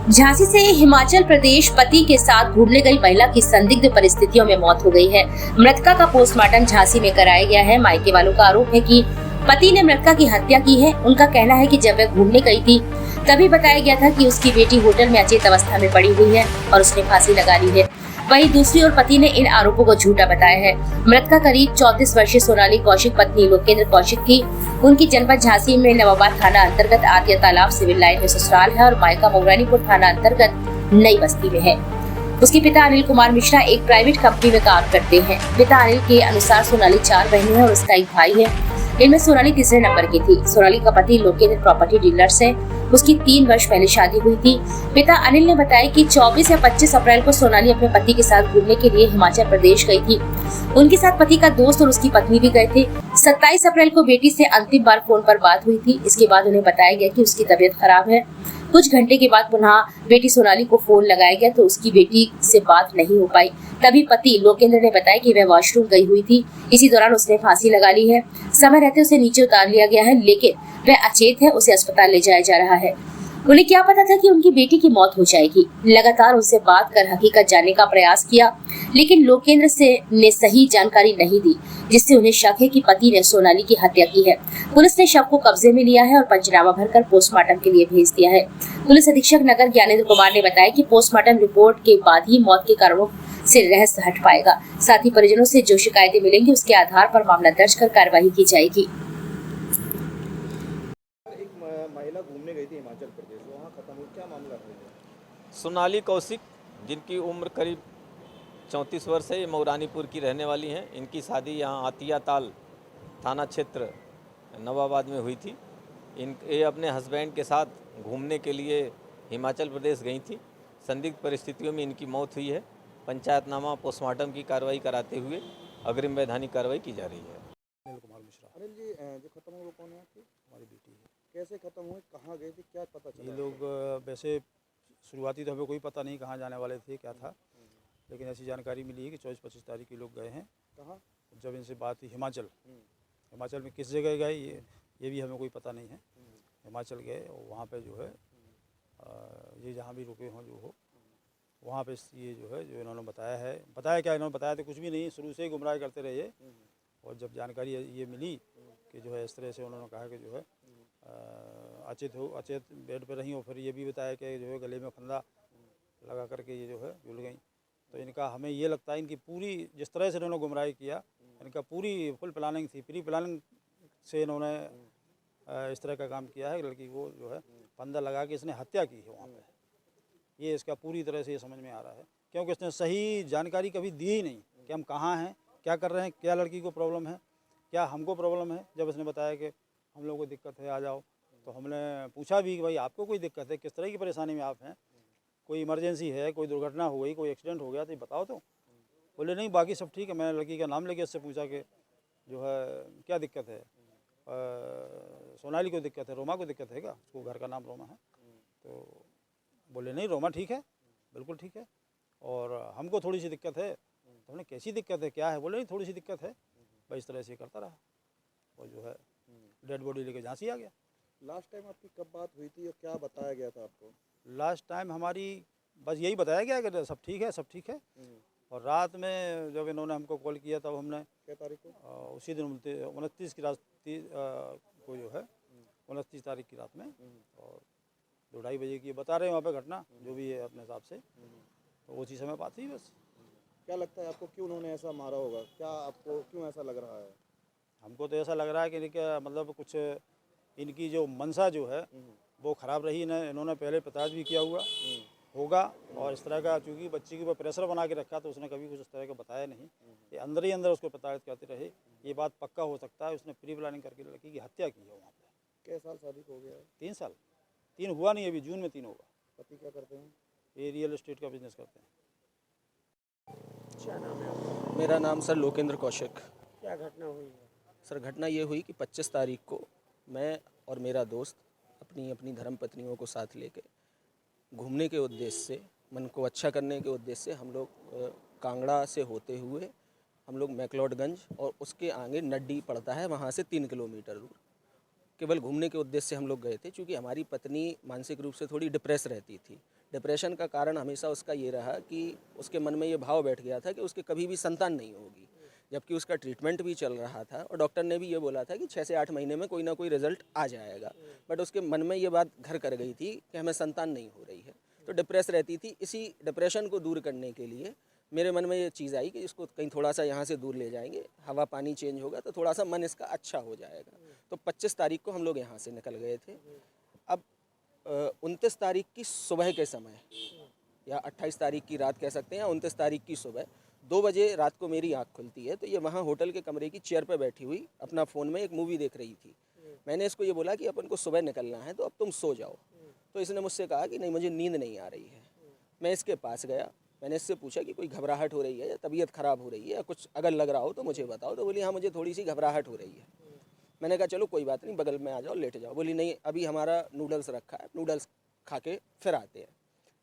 झांसी से हिमाचल प्रदेश पति के साथ घूमने गई महिला की संदिग्ध परिस्थितियों में मौत हो गई है। मृतका का पोस्टमार्टम झांसी में कराया गया है। मायके वालों का आरोप है कि पति ने मृतका की हत्या की है। उनका कहना है कि जब वह घूमने गई थी तभी बताया गया था कि उसकी बेटी होटल में अचेत अवस्था में पड़ी हुई है और उसने फांसी लगा ली है। वहीं दूसरी ओर पति ने इन आरोपों को झूठा बताया है। मृतका करीब 34 वर्षीय सोनाली कौशिक पत्नी लोकेंद्र कौशिक थी। उनकी जनपद झांसी में नवाबाद थाना अंतर्गत आतिया तालाब सिविल लाइन में ससुराल है और मायका मोगरानीपुर थाना अंतर्गत नई बस्ती में है। उसके पिता अनिल कुमार मिश्रा एक प्राइवेट कंपनी में काम करते हैं। पिता अनिल के अनुसार सोनाली 4 बहनें हैं और उसका एक भाई है। इनमें सोनाली तीसरे नंबर की थी। सोनाली का पति लोकेंद्र प्रॉपर्टी डीलर्स है। उसकी 3 वर्ष पहले शादी हुई थी। पिता अनिल ने बताया कि 24 या 25 अप्रैल को सोनाली अपने पति के साथ घूमने के लिए हिमाचल प्रदेश गई थी। उनके साथ पति का दोस्त और उसकी पत्नी भी गए थे। 27 अप्रैल को बेटी से अंतिम बार फोन पर बात हुई थी। इसके बाद उन्हें बताया गया कि उसकी तबीयत खराब है। कुछ घंटे के बाद पुनः बेटी सोनाली को फोन लगाया गया तो उसकी बेटी से बात नहीं हो पाई। तभी पति लोकेंद्र ने बताया कि वह वॉशरूम गई हुई थी। इसी दौरान उसने फांसी लगा ली है। समय रहते उसे नीचे उतार लिया गया है, लेकिन वह अचेत है। उसे अस्पताल ले जाया जा रहा है। उन्हें क्या पता था कि उनकी बेटी की मौत हो जाएगी। लगातार उनसे बात कर हकीकत जानने का प्रयास किया, लेकिन लोकेंद्र ने सही जानकारी नहीं दी, जिससे उन्हें शक है कि पति ने सोनाली की हत्या की है। पुलिस ने शव को कब्जे में लिया है और पंचनामा भरकर पोस्टमार्टम के लिए भेज दिया है। पुलिस अधीक्षक नगर ज्ञानेंद्र कुमार ने बताया कि पोस्टमार्टम रिपोर्ट के बाद ही मौत के कारणों से रहस्य हट पाएगा। साथ ही परिजनों से जो शिकायतें मिलेंगी उसके आधार पर मामला दर्ज कर कार्रवाई की जाएगी। महिला घूमने गई थी हिमाचल प्रदेश, वहाँ खत्म हुई, क्या मामला है? सोनाली कौशिक, जिनकी उम्र करीब 34 वर्ष है, ये मौरानीपुर की रहने वाली हैं। इनकी शादी यहाँ आतिया ताल थाना क्षेत्र नवाबाद में हुई थी। ये अपने हस्बैंड के साथ घूमने के लिए हिमाचल प्रदेश गई थी। संदिग्ध परिस्थितियों में इनकी मौत हुई है। पंचायतनामा पोस्टमार्टम की कार्रवाई कराते हुए अग्रिम वैधानिक कार्रवाई की जा रही है। अनिल कुमार मिश्रा। अनिल जी, जो खत्म हुआ वो कौन है आपकी? हमारी बेटी है। कैसे खत्म हुए, कहाँ गए थे, क्या पता चला? ये लोग वैसे शुरुआती तो हमें कोई पता नहीं कहाँ जाने वाले थे, क्या था, लेकिन ऐसी जानकारी मिली है कि 24-25 तारीख के लोग गए हैं। कहाँ? जब इनसे बात हुई हिमाचल, हिमाचल में किस जगह गए ये भी हमें कोई पता नहीं है। हिमाचल गए और वहाँ पे जो है ये जहाँ भी रुके हों जो हो, वहाँ पे ये जो है जो इन्होंने बताया क्या इन्होंने बताया तो कुछ भी नहीं, शुरू से ही गुमराह करते रहे ये। और जब जानकारी ये मिली कि जो है इस तरह से उन्होंने कहा कि जो है अचेत बेड पर रही हो, फिर ये भी बताया कि जो है गले में फंदा लगा करके ये जो है झूल गई। तो इनका हमें ये लगता है इनकी पूरी जिस तरह से इन्होंने गुमराही किया, इनका पूरी फुल प्लानिंग थी, प्री प्लानिंग से इन्होंने इस तरह का काम किया है। लड़की को जो है फंदा लगा के इसने हत्या की है वहाँ पे। ये इसका पूरी तरह से ये समझ में आ रहा है, क्योंकि इसने सही जानकारी कभी दी ही नहीं कि हम कहाँ हैं, क्या कर रहे हैं, क्या लड़की को प्रॉब्लम है, क्या हमको प्रॉब्लम है। जब इसने बताया कि हम लोग को दिक्कत है, आ जाओ, तो हमने पूछा भी कि भाई आपको कोई दिक्कत है, किस तरह की परेशानी में आप हैं, कोई इमरजेंसी है, कोई दुर्घटना हो गई, कोई एक्सीडेंट हो गया तो बताओ। तो बोले नहीं बाकी सब ठीक है। मैंने लड़की का नाम लेके इससे पूछा कि जो है क्या दिक्कत है, सोनाली को दिक्कत है, रोमा को दिक्कत है क्या, उसको घर का नाम रोमा है। तो बोले नहीं रोमा ठीक है, बिल्कुल ठीक है, और हमको थोड़ी सी दिक्कत है। तो हमने कैसी दिक्कत है, क्या है, बोले नहीं थोड़ी सी दिक्कत है। भाई इस तरह से करता रहा और जो है डेड बॉडी लेके झांसी आ गया। लास्ट टाइम आपकी कब बात हुई थी और क्या बताया गया था आपको? लास्ट टाइम हमारी बस यही बताया गया कि सब ठीक है, सब ठीक है। और रात में जब इन्होंने हमको कॉल किया तब हमने क्या तारीख को? उसी दिन 29 की रात को जो है 29 तारीख की रात में, और 2-2:30 बजे की बता रहे हैं वहाँ पे घटना जो भी है अपने हिसाब से। तो उसी समय बात हुई बस। क्या लगता है आपको, क्यों उन्होंने ऐसा मारा होगा? क्या आपको क्यों ऐसा लग रहा है? हमको तो ऐसा लग रहा है कि इनका मतलब कुछ इनकी जो मंशा जो है वो ख़राब रही। इन्होंने पहले प्रताज भी किया हुआ होगा, और इस तरह का चूँकि बच्ची के ऊपर प्रेशर बना के रखा तो उसने कभी कुछ इस तरह का बताया नहीं। ये अंदर ही अंदर उसको प्रताड़ित करते रहे। ये बात पक्का हो सकता है उसने प्री प्लानिंग करके लड़की की हत्या की है वहाँ पर। क्या साल शादी हो गया है? 3 साल। 3 हुआ नहीं, अभी जून में 3 होगा। पति क्या करते हैं? ये रियल एस्टेट का बिजनेस करते हैं। क्या नाम है आपका? मेरा नाम सर लोकेंद्र कौशिक। क्या घटना हुई है? सर घटना ये हुई कि 25 तारीख को मैं और मेरा दोस्त अपनी अपनी धर्म पत्नियों को साथ लेके घूमने के उद्देश्य से, मन को अच्छा करने के उद्देश्य से हम लोग कांगड़ा से होते हुए हम लोग मैक्लोडगंज और उसके आगे नड्डी पड़ता है वहाँ से 3 किलोमीटर दूर केवल घूमने के उद्देश्य से हम लोग गए थे। चूँकि हमारी पत्नी मानसिक रूप से थोड़ी डिप्रेस रहती थी, डिप्रेशन का कारण हमेशा उसका ये रहा कि उसके मन में ये भाव बैठ गया था कि उसके कभी भी संतान नहीं होगी, जबकि उसका ट्रीटमेंट भी चल रहा था और डॉक्टर ने भी ये बोला था कि 6 से 8 महीने में कोई ना कोई रिजल्ट आ जाएगा। बट उसके मन में ये बात घर कर गई थी कि हमें संतान नहीं हो रही है, तो डिप्रेस रहती थी। इसी डिप्रेशन को दूर करने के लिए मेरे मन में ये चीज़ आई कि इसको कहीं थोड़ा सा यहाँ से दूर ले जाएंगे, हवा पानी चेंज होगा तो थोड़ा सा मन इसका अच्छा हो जाएगा। तो 25 तारीख को हम लोग यहाँ से निकल गए थे। अब 29 तारीख की सुबह के समय या 28 तारीख की रात कह सकते हैं, या 29 तारीख की सुबह 2 बजे रात को मेरी आँख खुलती है। तो ये वहाँ होटल के कमरे की चेयर पर बैठी हुई अपना फ़ोन में एक मूवी देख रही थी। मैंने इसको ये बोला कि अपन को सुबह निकलना है तो अब तुम सो जाओ। तो इसने मुझसे कहा कि नहीं, मुझे नींद नहीं आ रही है। मैं इसके पास गया, मैंने इससे पूछा कि कोई घबराहट हो रही है या तबीयत ख़राब हो रही है या कुछ अगर लग रहा हो तो मुझे बताओ। तो बोली हाँ, मुझे थोड़ी सी घबराहट हो रही है। मैंने कहा चलो कोई बात नहीं, बगल में आ जाओ, लेट जाओ। बोली नहीं, अभी हमारा नूडल्स रखा है, नूडल्स खा के फिर आते हैं।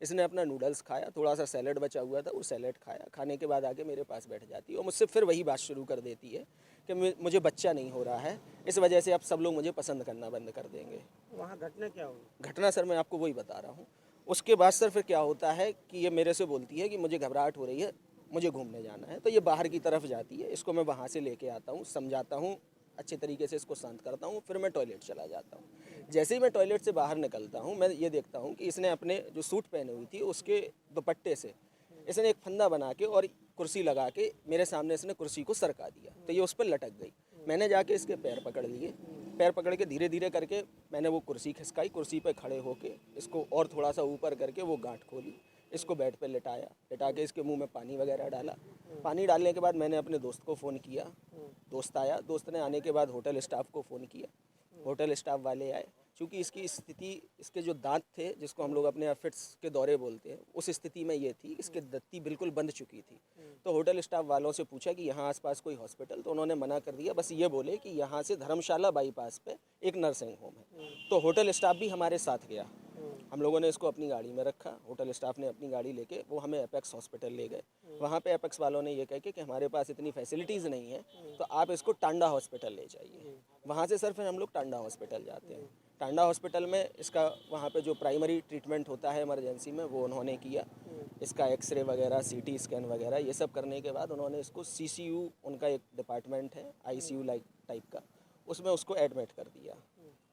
इसने अपना नूडल्स खाया, थोड़ा सा सैलेड बचा हुआ था, वो सैलेड खाया। खाने के बाद आके मेरे पास बैठ जाती है और मुझसे फिर वही बात शुरू कर देती है कि मुझे बच्चा नहीं हो रहा है, इस वजह से अब सब लोग मुझे पसंद करना बंद कर देंगे। वहाँ घटना क्या हुई? घटना सर मैं आपको वही बता रहा हूँ। उसके बाद सर फिर क्या होता है कि ये मेरे से बोलती है कि मुझे घबराहट हो रही है, मुझे घूमने जाना है। तो ये बाहर की तरफ जाती है, इसको मैं वहाँ से लेके आता हूँ, समझाता हूँ, अच्छे तरीके से इसको शांत करता हूँ, फिर मैं टॉयलेट चला जाता हूँ। जैसे ही मैं टॉयलेट से बाहर निकलता हूँ, मैं ये देखता हूँ कि इसने अपने जो सूट पहने हुई थी उसके दुपट्टे से इसने एक फंदा बना के और कुर्सी लगा के मेरे सामने इसने कुर्सी को सरका दिया। तो ये उस पर लटक गई। मैंने जाके इसके पैर पकड़ लिए, पैर पकड़ के धीरे धीरे करके मैंने वो कुर्सी खिसकाई, कुर्सी पे खड़े होके इसको और थोड़ा सा ऊपर करके वो गांठ खोली, इसको बेड पे लिटाया, लिटा के इसके मुंह में पानी वगैरह डाला। पानी डालने के बाद मैंने अपने दोस्त को फ़ोन किया, दोस्त आया, दोस्त ने आने के बाद होटल स्टाफ को फ़ोन किया, होटल स्टाफ वाले आए। चूँकि इसकी स्थिति, इसके जो दांत थे जिसको हम लोग अपने फिट्स के दौरे बोलते हैं, उस स्थिति में ये थी, इसके दत्ती बिल्कुल बंद चुकी थी। तो होटल स्टाफ वालों से पूछा कि यहाँ आसपास कोई हॉस्पिटल, तो उन्होंने मना कर दिया। बस ये बोले कि यहाँ से धर्मशाला बाईपास पे एक नर्सिंग होम है। तो होटल स्टाफ भी हमारे साथ गया। हम लोगों ने इसको अपनी गाड़ी में रखा, होटल स्टाफ ने अपनी गाड़ी लेके वो हमें एपेक्स हॉस्पिटल ले गए। वहाँ पे एपेक्स वालों ने ये कह के कि हमारे पास इतनी फैसिलिटीज़ नहीं है तो आप इसको टांडा हॉस्पिटल ले जाइए। वहाँ से सर फिर हम लोग टांडा हॉस्पिटल जाते हैं। टांडा हॉस्पिटल में इसका वहाँ पे जो प्राइमरी ट्रीटमेंट होता है इमरजेंसी में वो उन्होंने किया। इसका एक्सरे वगैरह, सीटी स्कैन वगैरह ये सब करने के बाद उन्होंने इसको सीसीयू, उनका एक डिपार्टमेंट है आईसीयू लाइक टाइप का, उसमें उसको एडमिट कर दिया।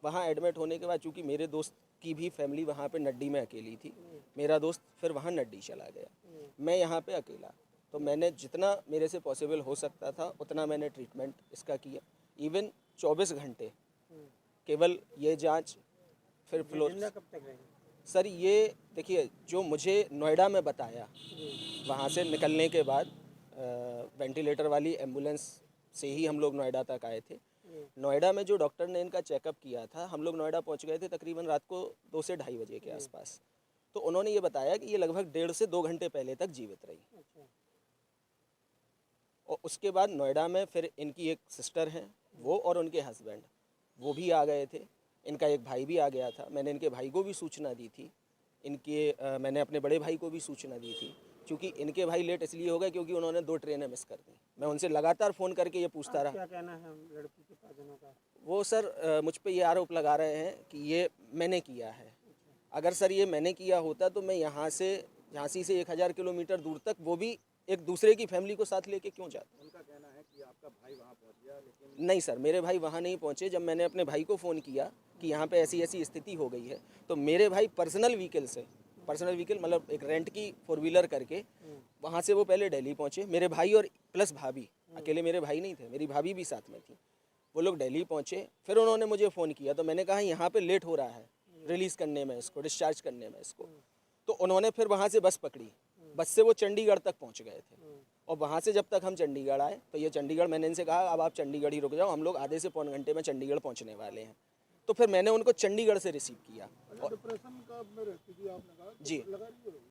वहाँ एडमिट होने के बाद चूँकि मेरे दोस्त की भी फैमिली वहाँ पे नड्डी में अकेली थी, मेरा दोस्त फिर वहाँ नड्डी चला गया, मैं यहाँ पे अकेला। तो मैंने जितना मेरे से पॉसिबल हो सकता था उतना मैंने ट्रीटमेंट इसका किया। इवन 24 घंटे केवल ये जांच, फिर फ्लोर। कब तक रही? सर ये देखिए, जो मुझे नोएडा में बताया, वहाँ से निकलने के बाद वेंटिलेटर वाली एम्बुलेंस से ही हम लोग नोएडा तक आए थे। नोएडा में जो डॉक्टर ने इनका चेकअप किया था, हम लोग नोएडा पहुँच गए थे तकरीबन रात को 2 से ढाई बजे के आसपास। तो उन्होंने ये बताया कि ये लगभग 1.5 से 2 घंटे पहले तक जीवित रही। और उसके बाद नोएडा में फिर इनकी एक सिस्टर हैं, वो और उनके हस्बैंड वो भी आ गए थे। इनका एक भाई भी आ गया था। मैंने इनके भाई को भी सूचना दी थी, मैंने अपने बड़े भाई को भी सूचना दी थी। क्योंकि इनके भाई लेट इसलिए हो गए क्योंकि उन्होंने 2 ट्रेनें मिस कर दी। मैं उनसे लगातार फ़ोन करके ये पूछता रहा। क्या कहना है लड़की के परिजनों का? वो सर मुझ पे ये आरोप लगा रहे हैं कि ये मैंने किया है। अगर सर ये मैंने किया होता तो मैं यहाँ से झांसी से 1000 किलोमीटर दूर तक, वो भी एक दूसरे की फैमिली को साथ लेके क्यों जाता? उनका कहना है कि आपका भाई वहाँ पहुँच गया, लेकिन नहीं सर, मेरे भाई वहाँ नहीं पहुँचे। जब मैंने अपने भाई को फ़ोन किया कि यहाँ पे ऐसी ऐसी स्थिति हो गई है, तो मेरे भाई पर्सनल व्हीकल मतलब एक रेंट की 4 व्हीलर करके वहाँ से वो पहले दिल्ली पहुँचे। मेरे भाई और प्लस भाभी, अकेले मेरे भाई नहीं थे, मेरी भाभी भी साथ में थी। वो लोग दिल्ली पहुँचे, फिर उन्होंने मुझे फ़ोन किया। तो मैंने कहा यहाँ पे लेट हो रहा है रिलीज़ करने में इसको, डिस्चार्ज करने में इसको। तो उन्होंने फिर वहाँ से बस पकड़ी, बस से वो चंडीगढ़ तक पहुँच गए थे। और वहाँ से जब तक हम चंडीगढ़ आए तो ये चंडीगढ़, मैंने इनसे कहा अब आप चंडीगढ़ ही रुक जाओ, हम लोग आधे से पौन घंटे में चंडीगढ़ पहुँचने वाले हैं। तो फिर मैंने उनको चंडीगढ़ से रिसीव किया। डिप्रेशन का में रहती थी आपने कहा, जी। लगा रही है।